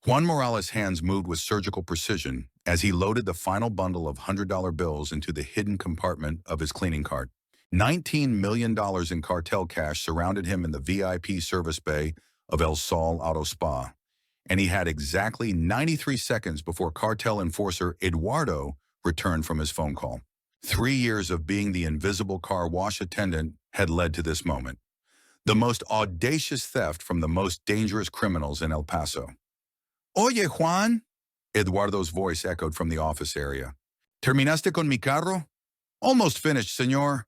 Juan Morales' hands moved with surgical precision as he loaded the final bundle of $100 bills into the hidden compartment of his cleaning cart. $19 million in cartel cash surrounded him in the VIP service bay of El Sol Auto Spa, and he had exactly 93 seconds before cartel enforcer Eduardo returned from his phone call. 3 years of being the invisible car wash attendant had led to this moment. The most audacious theft from the most dangerous criminals in El Paso. Oye, Juan, Eduardo's voice echoed from the office area. ¿Terminaste con mi carro? Almost finished, señor,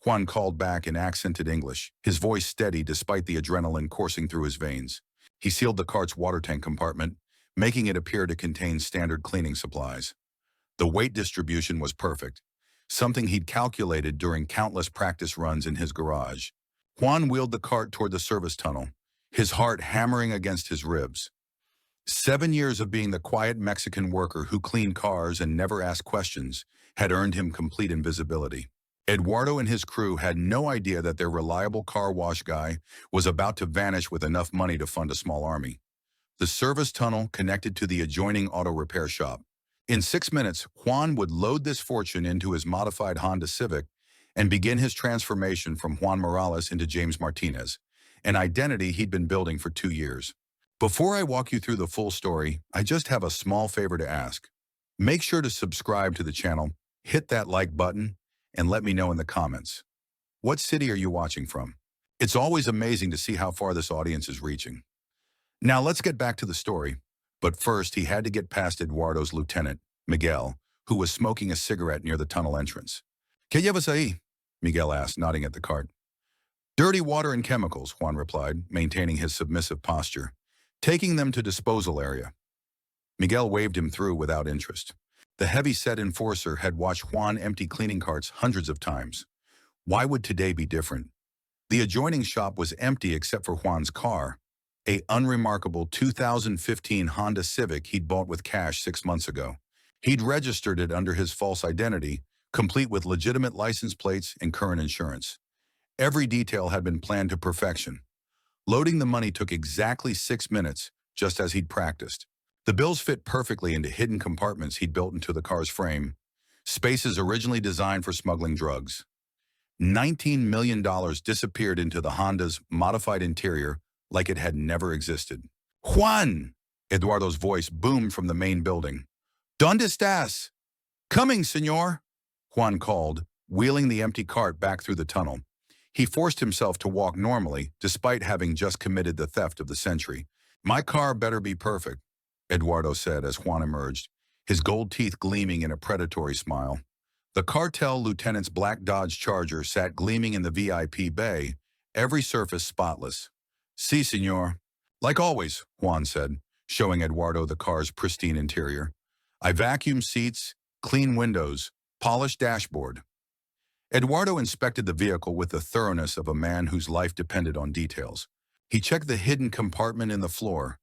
Juan called back in accented English, his voice steady despite the adrenaline coursing through his veins. He sealed the cart's water tank compartment, making it appear to contain standard cleaning supplies. The weight distribution was perfect, something he'd calculated during countless practice runs in his garage. Juan wheeled the cart toward the service tunnel, his heart hammering against his ribs. 7 years of being the quiet Mexican worker who cleaned cars and never asked questions had earned him complete invisibility. Eduardo and his crew had no idea that their reliable car wash guy was about to vanish with enough money to fund a small army. The service tunnel connected to the adjoining auto repair shop. In 6 minutes, Juan would load this fortune into his modified Honda Civic and begin his transformation from Juan Morales into James Martinez, an identity he'd been building for 2 years. Before I walk you through the full story, I just have a small favor to ask. Make sure to subscribe to the channel, hit that like button, and let me know in the comments. What city are you watching from? It's always amazing to see how far this audience is reaching. Now let's get back to the story. But first, he had to get past Eduardo's lieutenant, Miguel, who was smoking a cigarette near the tunnel entrance. ¿Qué llevas ahí? Miguel asked, nodding at the cart. Dirty water and chemicals, Juan replied, maintaining his submissive posture. Taking them to disposal area. Miguel waved him through without interest. The heavy-set enforcer had watched Juan empty cleaning carts hundreds of times. Why would today be different? The adjoining shop was empty except for Juan's car, a unremarkable 2015 Honda Civic he'd bought with cash 6 months ago. He'd registered it under his false identity, complete with legitimate license plates and current insurance. Every detail had been planned to perfection. Loading the money took exactly 6 minutes, just as he'd practiced. The bills fit perfectly into hidden compartments he'd built into the car's frame, spaces originally designed for smuggling drugs. $19 million disappeared into the Honda's modified interior like it had never existed. Juan! Eduardo's voice boomed from the main building. ¿Dónde estás? Coming, señor, Juan called, wheeling the empty cart back through the tunnel. He forced himself to walk normally, despite having just committed the theft of the century. My car better be perfect, Eduardo said as Juan emerged, his gold teeth gleaming in a predatory smile. The cartel lieutenant's black Dodge Charger sat gleaming in the VIP bay, every surface spotless. Si, senor. Like always, Juan said, showing Eduardo the car's pristine interior. I vacuum seats, clean windows, polished dashboard. Eduardo inspected the vehicle with the thoroughness of a man whose life depended on details. He checked the hidden compartment in the floor,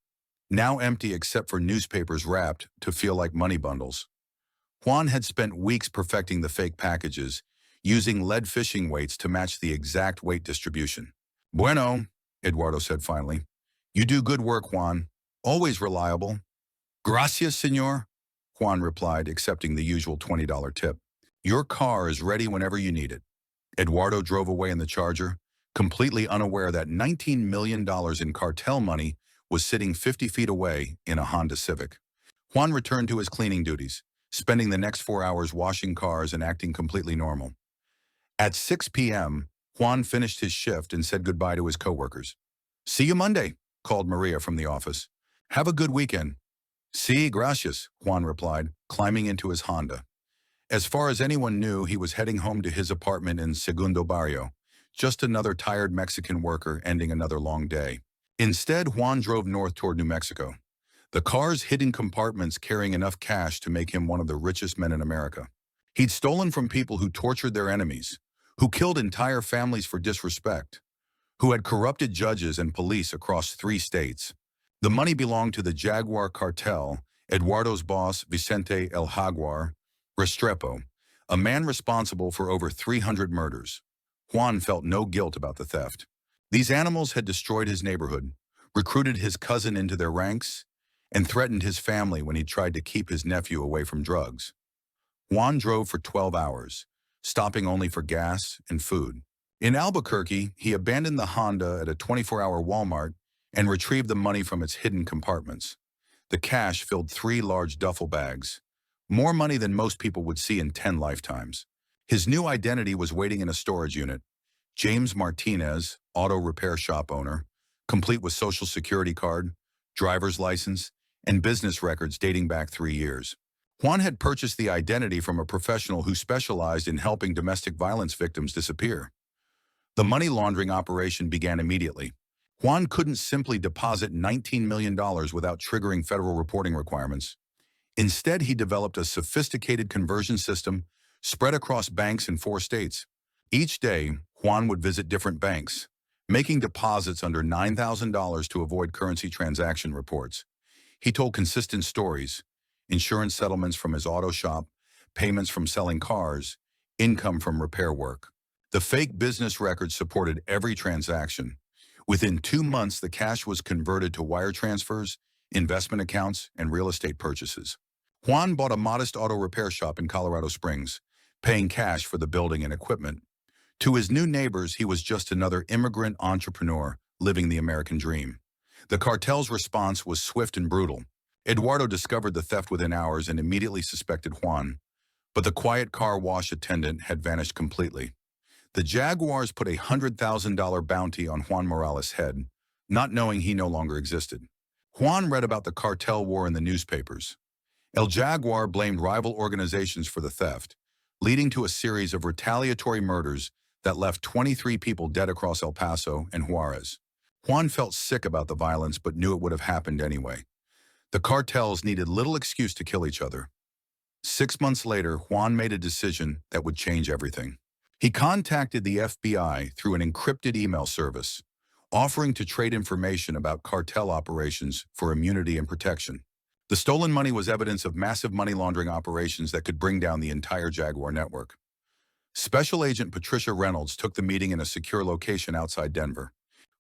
now empty except for newspapers wrapped to feel like money bundles. Juan had spent weeks perfecting the fake packages, using lead fishing weights to match the exact weight distribution. Bueno, Eduardo said finally. You do good work, Juan. Always reliable. Gracias, senor, Juan replied, accepting the usual $20 tip. Your car is ready whenever you need it. Eduardo drove away in the Charger, completely unaware that $19 million in cartel money was sitting 50 feet away in a Honda Civic. Juan returned to his cleaning duties, spending the next 4 hours washing cars and acting completely normal. At 6 p.m., Juan finished his shift and said goodbye to his coworkers. See you Monday, called Maria from the office. Have a good weekend. Sí, gracias, Juan replied, climbing into his Honda. As far as anyone knew, he was heading home to his apartment in Segundo Barrio, just another tired Mexican worker ending another long day. Instead, Juan drove north toward New Mexico, the car's hidden compartments carrying enough cash to make him one of the richest men in America. He'd stolen from people who tortured their enemies, who killed entire families for disrespect, who had corrupted judges and police across 3 states. The money belonged to the Jaguar Cartel, Eduardo's boss, Vicente El Jaguar Restrepo, a man responsible for over 300 murders. Juan felt no guilt about the theft. These animals had destroyed his neighborhood, recruited his cousin into their ranks, and threatened his family when he tried to keep his nephew away from drugs. Juan drove for 12 hours, stopping only for gas and food. In Albuquerque, he abandoned the Honda at a 24-hour Walmart and retrieved the money from its hidden compartments. The cash filled 3 large duffel bags, more money than most people would see in 10 lifetimes. His new identity was waiting in a storage unit. James Martinez, auto repair shop owner, complete with social security card, driver's license, and business records dating back 3 years. Juan had purchased the identity from a professional who specialized in helping domestic violence victims disappear. The money laundering operation began immediately. Juan couldn't simply deposit $19 million without triggering federal reporting requirements. Instead, he developed a sophisticated conversion system spread across banks in 4 states. Each day, Juan would visit different banks, making deposits under $9,000 to avoid currency transaction reports. He told consistent stories: insurance settlements from his auto shop, payments from selling cars, income from repair work. The fake business records supported every transaction. Within 2 months, the cash was converted to wire transfers, investment accounts, and real estate purchases. Juan bought a modest auto repair shop in Colorado Springs, paying cash for the building and equipment. To his new neighbors, he was just another immigrant entrepreneur living the American dream. The cartel's response was swift and brutal. Eduardo discovered the theft within hours and immediately suspected Juan, but the quiet car wash attendant had vanished completely. The Jaguars put a $100,000 bounty on Juan Morales' head, not knowing he no longer existed. Juan read about the cartel war in the newspapers. El Jaguar blamed rival organizations for the theft, leading to a series of retaliatory murders that left 23 people dead across El Paso and Juarez. Juan felt sick about the violence but knew it would have happened anyway. The cartels needed little excuse to kill each other. 6 months later, Juan made a decision that would change everything. He contacted the FBI through an encrypted email service, offering to trade information about cartel operations for immunity and protection. The stolen money was evidence of massive money laundering operations that could bring down the entire Jaguar network. Special Agent Patricia Reynolds took the meeting in a secure location outside Denver.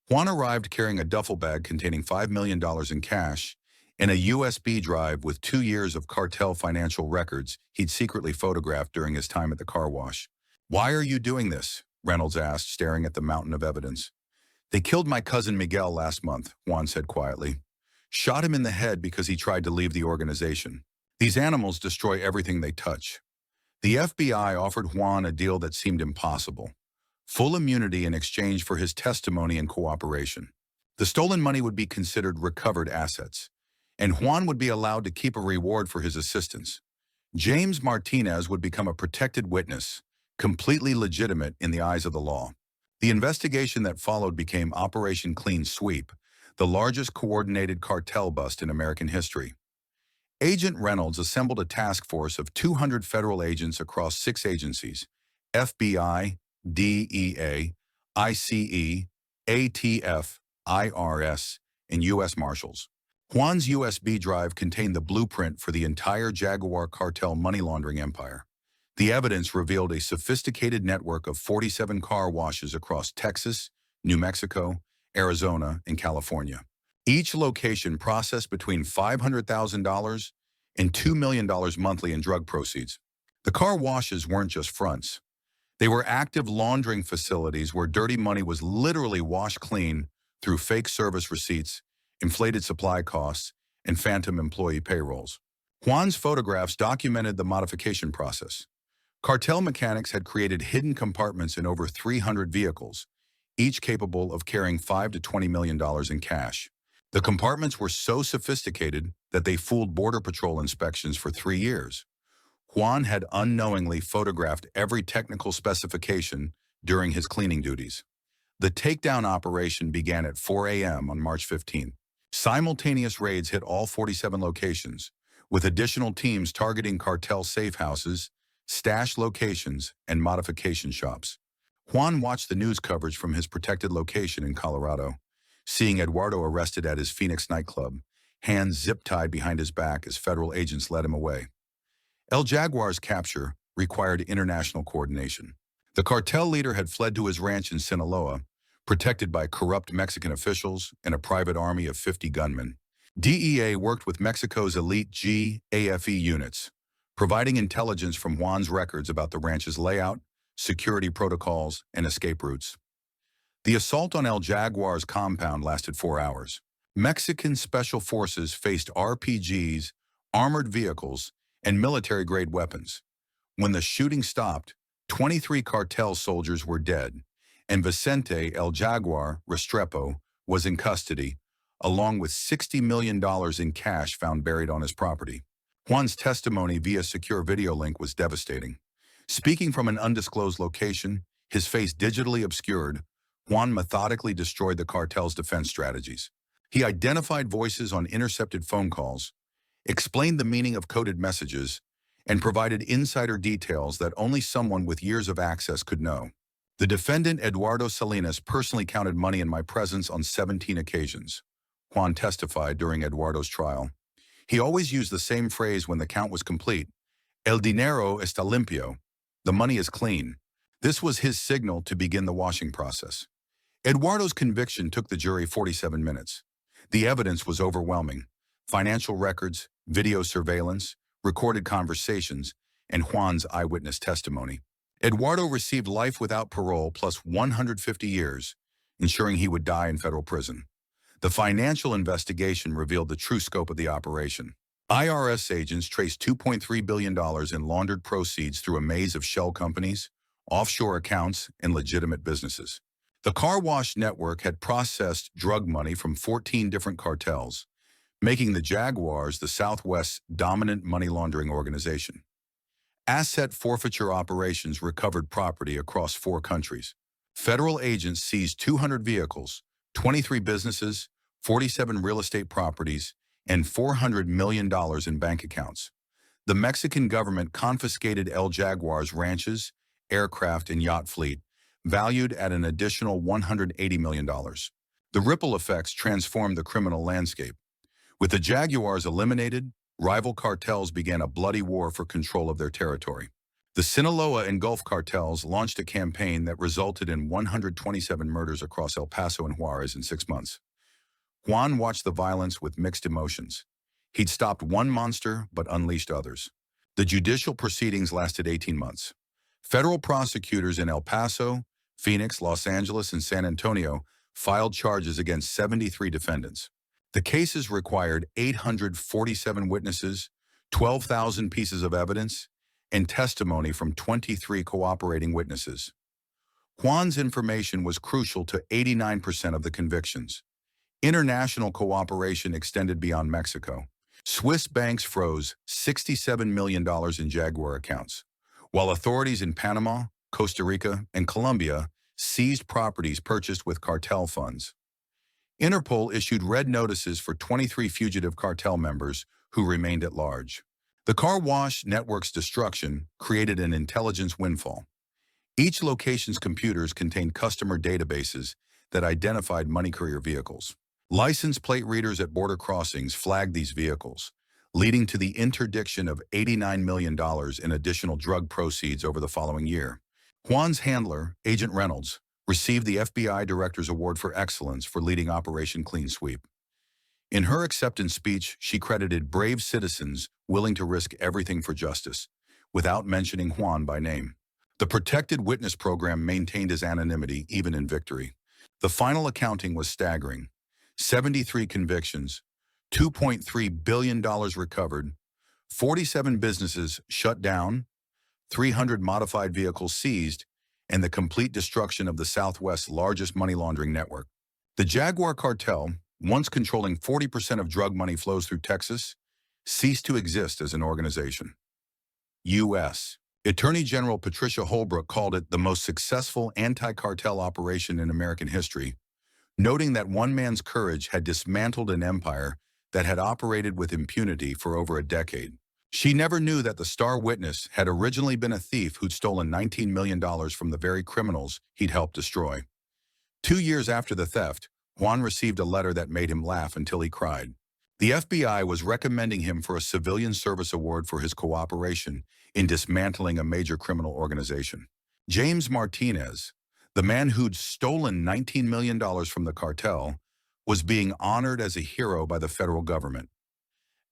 Juan arrived carrying a duffel bag containing $5 million in cash and a USB drive with 2 years of cartel financial records he'd secretly photographed during his time at the car wash. "Why are you doing this?" Reynolds asked, staring at the mountain of evidence. "They killed my cousin Miguel last month," Juan said quietly. "Shot him in the head because he tried to leave the organization. These animals destroy everything they touch." The FBI offered Juan a deal that seemed impossible: full immunity in exchange for his testimony and cooperation. The stolen money would be considered recovered assets, and Juan would be allowed to keep a reward for his assistance. James Martinez would become a protected witness, completely legitimate in the eyes of the law. The investigation that followed became Operation Clean Sweep, the largest coordinated cartel bust in American history. Agent Reynolds assembled a task force of 200 federal agents across 6 agencies: FBI, DEA, ICE, ATF, IRS, and U.S. Marshals. Juan's USB drive contained the blueprint for the entire Jaguar cartel money laundering empire. The evidence revealed a sophisticated network of 47 car washes across Texas, New Mexico, Arizona, and California. Each location processed between $500,000 and $2 million monthly in drug proceeds. The car washes weren't just fronts. They were active laundering facilities where dirty money was literally washed clean through fake service receipts, inflated supply costs, and phantom employee payrolls. Juan's photographs documented the modification process. Cartel mechanics had created hidden compartments in over 300 vehicles, each capable of carrying $5 to $20 million in cash. The compartments were so sophisticated that they fooled Border Patrol inspections for 3 years. Juan had unknowingly photographed every technical specification during his cleaning duties. The takedown operation began at 4 a.m. on March 15. Simultaneous raids hit all 47 locations, with additional teams targeting cartel safe houses, stash locations, and modification shops. Juan watched the news coverage from his protected location in Colorado, seeing Eduardo arrested at his Phoenix nightclub, hands zip-tied behind his back as federal agents led him away. El Jaguar's capture required international coordination. The cartel leader had fled to his ranch in Sinaloa, protected by corrupt Mexican officials and a private army of 50 gunmen. DEA worked with Mexico's elite GAFE units, providing intelligence from Juan's records about the ranch's layout, security protocols, and escape routes. The assault on El Jaguar's compound lasted 4 hours. Mexican special forces faced RPGs, armored vehicles, and military-grade weapons. When the shooting stopped, 23 cartel soldiers were dead, and Vicente El Jaguar Restrepo was in custody, along with $60 million in cash found buried on his property. Juan's testimony via secure video link was devastating. Speaking from an undisclosed location, his face digitally obscured, Juan methodically destroyed the cartel's defense strategies. He identified voices on intercepted phone calls, explained the meaning of coded messages, and provided insider details that only someone with years of access could know. The defendant, Eduardo Salinas, personally counted money in my presence on 17 occasions. Juan testified during Eduardo's trial. He always used the same phrase when the count was complete: El dinero está limpio. The money is clean. This was his signal to begin the washing process. Eduardo's conviction took the jury 47 minutes. The evidence was overwhelming: financial records, video surveillance, recorded conversations, and Juan's eyewitness testimony. Eduardo received life without parole plus 150 years, ensuring he would die in federal prison. The financial investigation revealed the true scope of the operation. IRS agents traced $2.3 billion in laundered proceeds through a maze of shell companies, offshore accounts, and legitimate businesses. The car wash network had processed drug money from 14 different cartels, making the Jaguars the Southwest's dominant money laundering organization. Asset forfeiture operations recovered property across 4 countries. Federal agents seized 200 vehicles, 23 businesses, 47 real estate properties, and $400 million in bank accounts. The Mexican government confiscated El Jaguar's ranches, aircraft, and yacht fleet, valued at an additional $180 million. The ripple effects transformed the criminal landscape. With the Jaguars eliminated, rival cartels began a bloody war for control of their territory. The Sinaloa and Gulf cartels launched a campaign that resulted in 127 murders across El Paso and Juarez in 6 months. Juan watched the violence with mixed emotions. He'd stopped one monster but unleashed others. The judicial proceedings lasted 18 months. Federal prosecutors in El Paso, Phoenix, Los Angeles, and San Antonio filed charges against 73 defendants. The cases required 847 witnesses, 12,000 pieces of evidence, and testimony from 23 cooperating witnesses. Juan's information was crucial to 89% of the convictions. International cooperation extended beyond Mexico. Swiss banks froze $67 million in Jaguar accounts, while authorities in Panama, Costa Rica, and Colombia seized properties purchased with cartel funds. Interpol issued red notices for 23 fugitive cartel members who remained at large. The car wash network's destruction created an intelligence windfall. Each location's computers contained customer databases that identified money courier vehicles. License plate readers at border crossings flagged these vehicles, leading to the interdiction of $89 million in additional drug proceeds over the following year. Juan's handler, Agent Reynolds, received the FBI Director's Award for Excellence for leading Operation Clean Sweep. In her acceptance speech, she credited brave citizens willing to risk everything for justice, without mentioning Juan by name. The Protected Witness Program maintained his anonymity even in victory. The final accounting was staggering: 73 convictions, $2.3 billion recovered, 47 businesses shut down, 300 modified vehicles seized, and the complete destruction of the Southwest's largest money laundering network. The Jaguar cartel, once controlling 40% of drug money flows through Texas, ceased to exist as an organization. U.S. Attorney General Patricia Holbrooke called it the most successful anti-cartel operation in American history, noting that one man's courage had dismantled an empire that had operated with impunity for over a decade. She never knew that the star witness had originally been a thief who'd stolen $19 million from the very criminals he'd helped destroy. 2 years after the theft, Juan received a letter that made him laugh until he cried. The FBI was recommending him for a Civilian Service Award for his cooperation in dismantling a major criminal organization. James Martinez, the man who'd stolen $19 million from the cartel, was being honored as a hero by the federal government.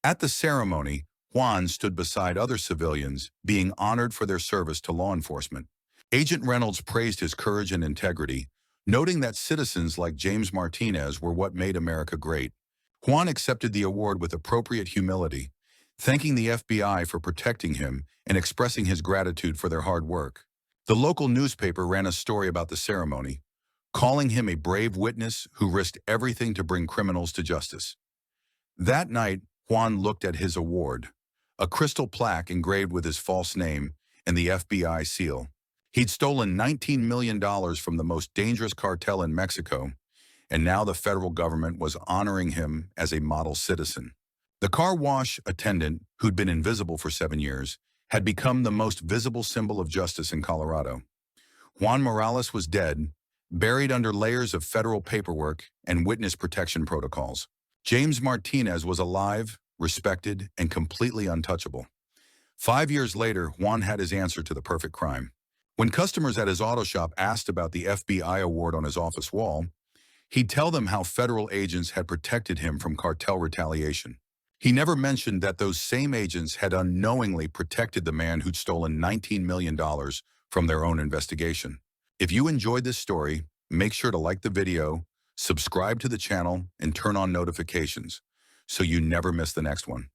At the ceremony, Juan stood beside other civilians being honored for their service to law enforcement. Agent Reynolds praised his courage and integrity, noting that citizens like James Martinez were what made America great. Juan accepted the award with appropriate humility, thanking the FBI for protecting him and expressing his gratitude for their hard work. The local newspaper ran a story about the ceremony, calling him a brave witness who risked everything to bring criminals to justice. That night, Juan looked at his award, a crystal plaque engraved with his false name and the FBI seal. He'd stolen $19 million from the most dangerous cartel in Mexico, and now the federal government was honoring him as a model citizen. The car wash attendant, who'd been invisible for 7 years, had become the most visible symbol of justice in Colorado. Juan Morales was dead, buried under layers of federal paperwork and witness protection protocols. James Martinez was alive, respected, and completely untouchable. 5 years later, Juan had his answer to the perfect crime. When customers at his auto shop asked about the FBI award on his office wall, he'd tell them how federal agents had protected him from cartel retaliation. He never mentioned that those same agents had unknowingly protected the man who'd stolen $19 million from their own investigation. If you enjoyed this story, make sure to like the video, subscribe to the channel, and turn on notifications so you never miss the next one.